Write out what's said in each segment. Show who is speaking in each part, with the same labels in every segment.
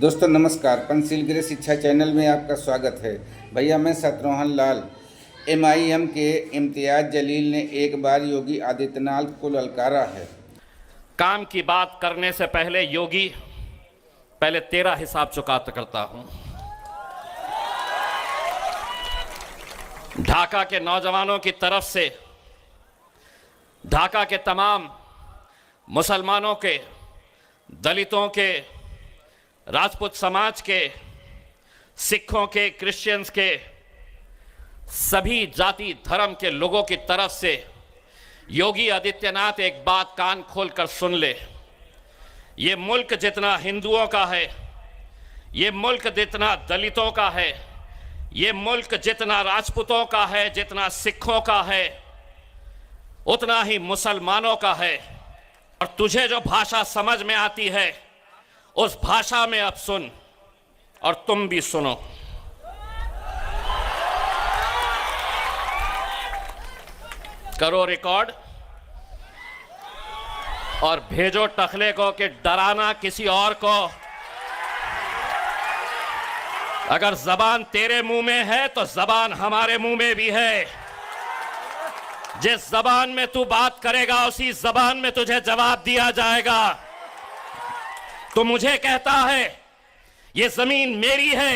Speaker 1: दोस्तों नमस्कार, पंचशील गृह शिक्षा चैनल में आपका स्वागत है। भैया मैं शत्रुघ्न लाल। MIM के इम्तियाज जलील ने एक बार योगी आदित्यनाथ को ललकारा है।
Speaker 2: काम की बात करने से पहले योगी, पहले तेरा हिसाब चुकाता करता हूं। ढाका के नौजवानों की तरफ से ढाका के तमाम मुसलमानों के, दलितों के, राजपूत समाज के, सिखों के, क्रिश्चियंस के, सभी जाति धर्म के लोगों की तरफ से योगी आदित्यनाथ एक बात कान खोलकर सुन ले। ये मुल्क जितना हिंदुओं का है, ये मुल्क जितना दलितों का है, ये मुल्क जितना राजपूतों का है, जितना सिखों का है, उतना ही मुसलमानों का है। और तुझे जो भाषा समझ में आती है उस भाषा में अब सुन, और तुम भी सुनो। करो रिकॉर्ड और भेजो टखले को कि डराना किसी और को। अगर जबान तेरे मुंह में है तो जबान हमारे मुंह में भी है। जिस जबान में तू बात करेगा उसी जबान में तुझे जवाब दिया जाएगा। तो मुझे कहता है ये जमीन मेरी है,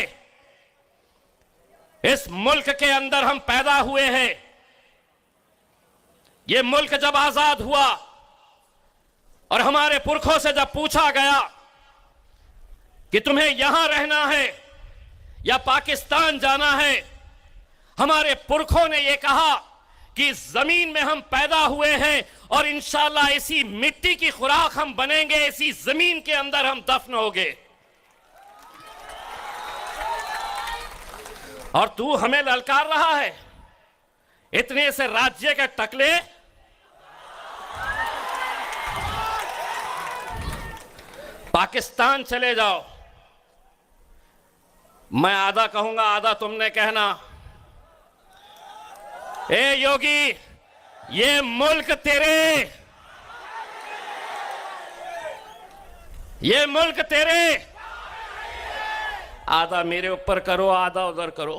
Speaker 2: इस मुल्क के अंदर हम पैदा हुए हैं। ये मुल्क जब आजाद हुआ और हमारे पुरखों से जब पूछा गया कि तुम्हें यहां रहना है या पाकिस्तान जाना है, हमारे पुरखों ने यह कहा कि इस जमीन में हम पैदा हुए हैं और इंशाअल्लाह इसी मिट्टी की खुराक हम बनेंगे, इसी जमीन के अंदर हम दफन होंगे। और तू हमें ललकार रहा है इतने से राज्य के टकले। पाकिस्तान चले जाओ, मैं आधा कहूंगा आधा तुमने कहना। ए योगी, ये मुल्क तेरे, ये मुल्क तेरे। आधा मेरे ऊपर करो, आधा उधर करो।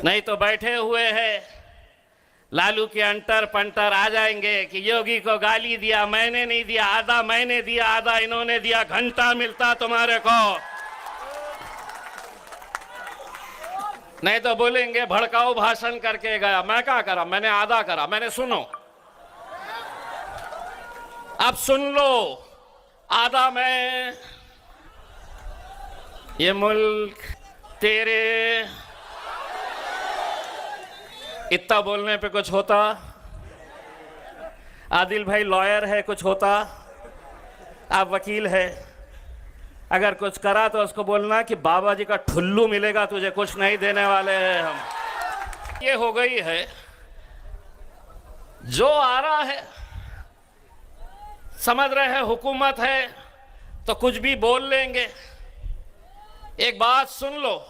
Speaker 2: नहीं तो बैठे हुए हैं लालू के अंटर पंटर आ जाएंगे कि योगी को गाली दिया, मैंने नहीं दिया, आधा मैंने दिया, आधा इन्होंने दिया। घंटा मिलता तुम्हारे को। नहीं तो बोलेंगे भड़काऊ भाषण करके गया। मैं क्या करा? मैंने आधा करा। मैंने सुनो, अब सुन लो। आधा मैं, ये मुल्क तेरे। इतना बोलने पे कुछ होता? आदिल भाई लॉयर है, कुछ होता? आप वकील है, अगर कुछ करा तो उसको बोलना कि बाबा जी का ठुल्लू मिलेगा, तुझे कुछ नहीं देने वाले हैं हम। ये हो गई है, जो आ रहा है समझ रहे हैं हुकूमत है तो कुछ भी बोल लेंगे। एक बात सुन लो,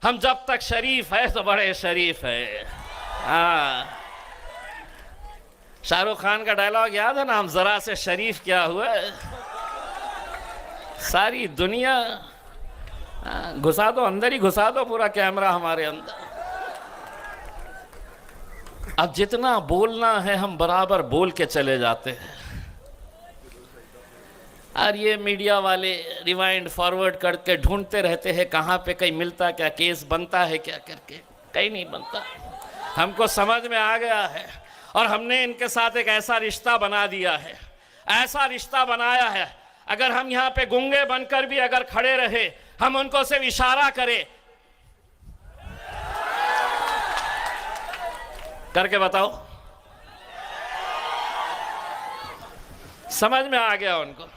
Speaker 2: हम जब तक शरीफ है तो बड़े शरीफ है। हाँ, शाहरुख खान का डायलॉग याद है ना, हम जरा से शरीफ क्या हुआ, सारी दुनिया घुसा दो, अंदर ही घुसा दो पूरा कैमरा हमारे अंदर। अब जितना बोलना है हम बराबर बोल के चले जाते हैं। और ये मीडिया वाले रिवाइंड फॉरवर्ड करके ढूंढते रहते हैं कहाँ पे कहीं मिलता, क्या केस बनता है क्या करके। कहीं नहीं बनता। हमको समझ में आ गया है और हमने इनके साथ एक ऐसा रिश्ता बना दिया है, ऐसा रिश्ता बनाया है, अगर हम यहाँ पे गूंगे बनकर भी अगर खड़े रहे, हम उनको सिर्फ इशारा करें, करके बताओ, समझ में आ गया उनको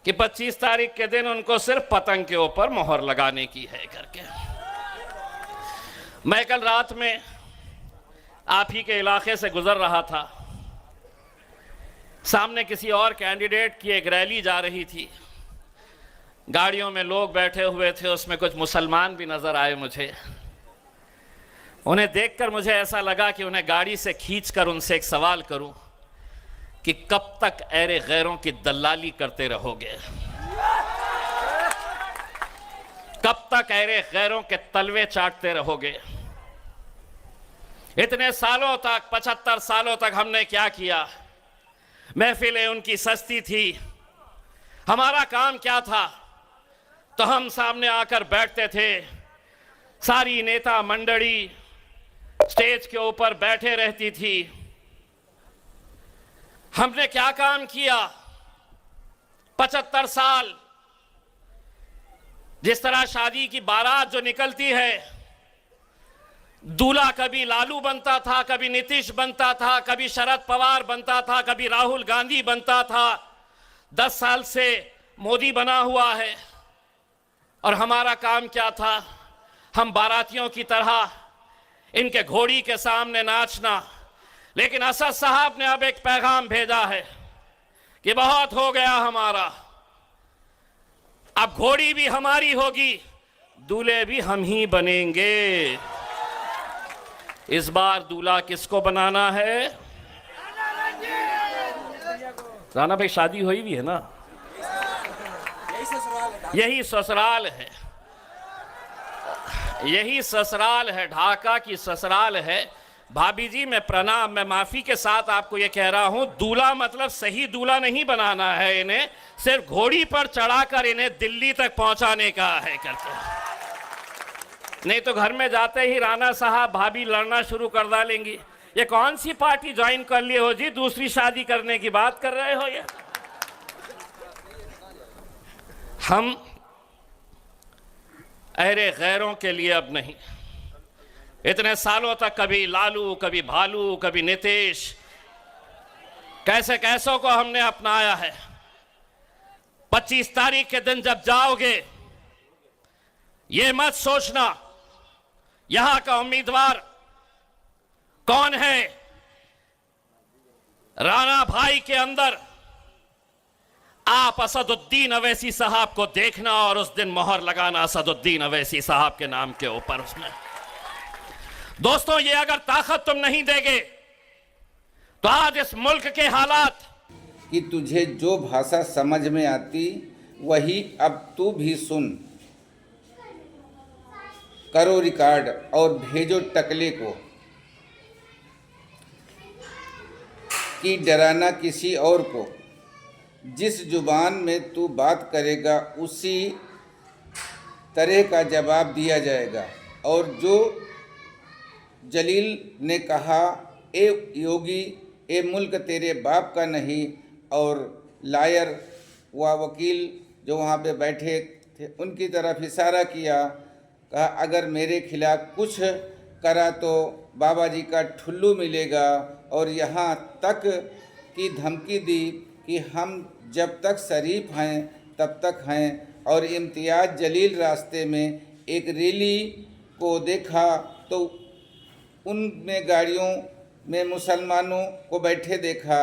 Speaker 2: कि 25 तारीख के दिन उनको सिर्फ पतंग के ऊपर मोहर लगाने की है करके। मैं कल रात में आप ही के इलाके से गुजर रहा था। सामने किसी और कैंडिडेट की एक रैली जा रही थी। गाड़ियों में लोग बैठे हुए थे, उसमें कुछ मुसलमान भी नजर आए मुझे। उन्हें देखकर मुझे ऐसा लगा कि उन्हें गाड़ी से खींचकर उनसे एक सवाल करूं कि कब तक ऐरे गैरों की दलाली करते रहोगे, कब तक ऐरे गैरों के तलवे चाटते रहोगे। इतने सालों तक, 75 सालों तक हमने क्या किया? महफिलें उनकी सस्ती थी। हमारा काम क्या था? तो हम सामने आकर बैठते थे, सारी नेता मंडली स्टेज के ऊपर बैठे रहती थी। हमने क्या काम किया? 75 साल जिस तरह शादी की बारात जो निकलती है, दूल्हा कभी लालू बनता था, कभी नीतीश बनता था, कभी शरद पवार बनता था, कभी राहुल गांधी बनता था। 10 साल से मोदी बना हुआ है। और हमारा काम क्या था? हम बारातियों की तरह इनके घोड़ी के सामने नाचना। लेकिन असद साहब ने अब एक पैगाम भेजा है कि बहुत हो गया हमारा, अब घोड़ी भी हमारी होगी, दूल्हे भी हम ही बनेंगे। इस बार दूल्हा किसको बनाना है? राणा भाई, शादी हुई भी है ना? यही ससुराल है, यही ससुराल है, ढाका की ससुराल है। भाभी जी, मैं प्रणाम, मैं माफी के साथ आपको यह कह रहा हूं, दूल्हा मतलब सही दूल्हा नहीं बनाना है, इन्हें सिर्फ घोड़ी पर चढ़ाकर इन्हें दिल्ली तक पहुंचाने का है करके। नहीं तो घर में जाते ही राणा साहब भाभी लड़ना शुरू कर डालेंगी। ये कौन सी पार्टी ज्वाइन कर लिए हो जी? दूसरी शादी करने की बात कर रहे हो? ये हम ऐरे गैरों के लिए अब नहीं। इतने सालों तक कभी लालू, कभी भालू, कभी नीतीश, कैसे कैसों को हमने अपनाया है। 25 तारीख के दिन जब जाओगे, ये मत सोचना यहां का उम्मीदवार कौन है। राणा भाई के अंदर आप असदुद्दीन अवैसी साहब को देखना और उस दिन मोहर लगाना असदुद्दीन अवैसी साहब के नाम के ऊपर। उसमें दोस्तों, ये अगर ताकत तुम नहीं देगे तो आज इस मुल्क के हालात
Speaker 1: कि तुझे जो भाषा समझ में आती वही अब तू भी सुन। करो रिकॉर्ड और भेजो टकले को कि डराना किसी और को। जिस जुबान में तू बात करेगा उसी तरह का जवाब दिया जाएगा। और जो जलील ने कहा, ए योगी, ए मुल्क तेरे बाप का नहीं, और लायर व वकील जो वहाँ पे बैठे थे उनकी तरफ इशारा किया, कहा अगर मेरे खिलाफ कुछ करा तो बाबा जी का ठुल्लू मिलेगा। और यहाँ तक की धमकी दी कि हम जब तक शरीफ हैं तब तक हैं। और इम्तियाज़ जलील रास्ते में एक रैली को देखा तो उनमें गाड़ियों में मुसलमानों को बैठे देखा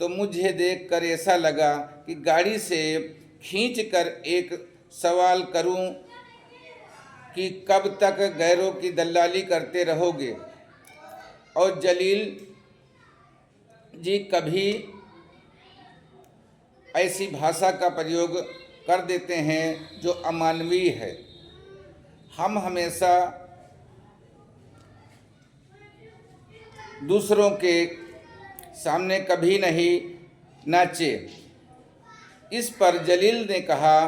Speaker 1: तो मुझे देखकर ऐसा लगा कि गाड़ी से खींचकर एक सवाल करूं कि कब तक गैरों की दलाली करते रहोगे। और जलील जी कभी ऐसी भाषा का प्रयोग कर देते हैं जो अमानवीय है। हम हमेशा दूसरों के सामने कभी नहीं नाचे। इस पर जलील ने कहा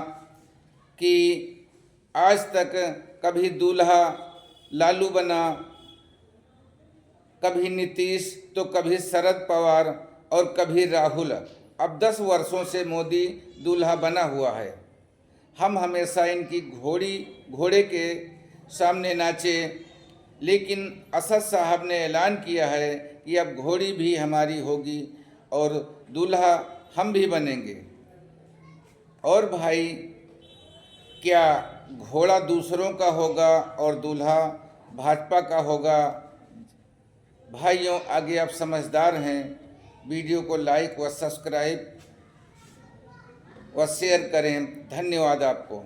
Speaker 1: कि आज तक कभी दूल्हा लालू बना, कभी नीतीश, तो कभी शरद पवार और कभी राहुल। अब 10 वर्षों से मोदी दूल्हा बना हुआ है। हम हमेशा इनकी घोड़े के सामने नाचे। लेकिन असद साहब ने ऐलान किया है कि अब घोड़ी भी हमारी होगी और दूल्हा हम भी बनेंगे। और भाई, क्या घोड़ा दूसरों का होगा और दूल्हा भाजपा का होगा? भाइयों, आगे आप समझदार हैं। वीडियो को लाइक व सब्सक्राइब व शेयर करें। धन्यवाद आपको।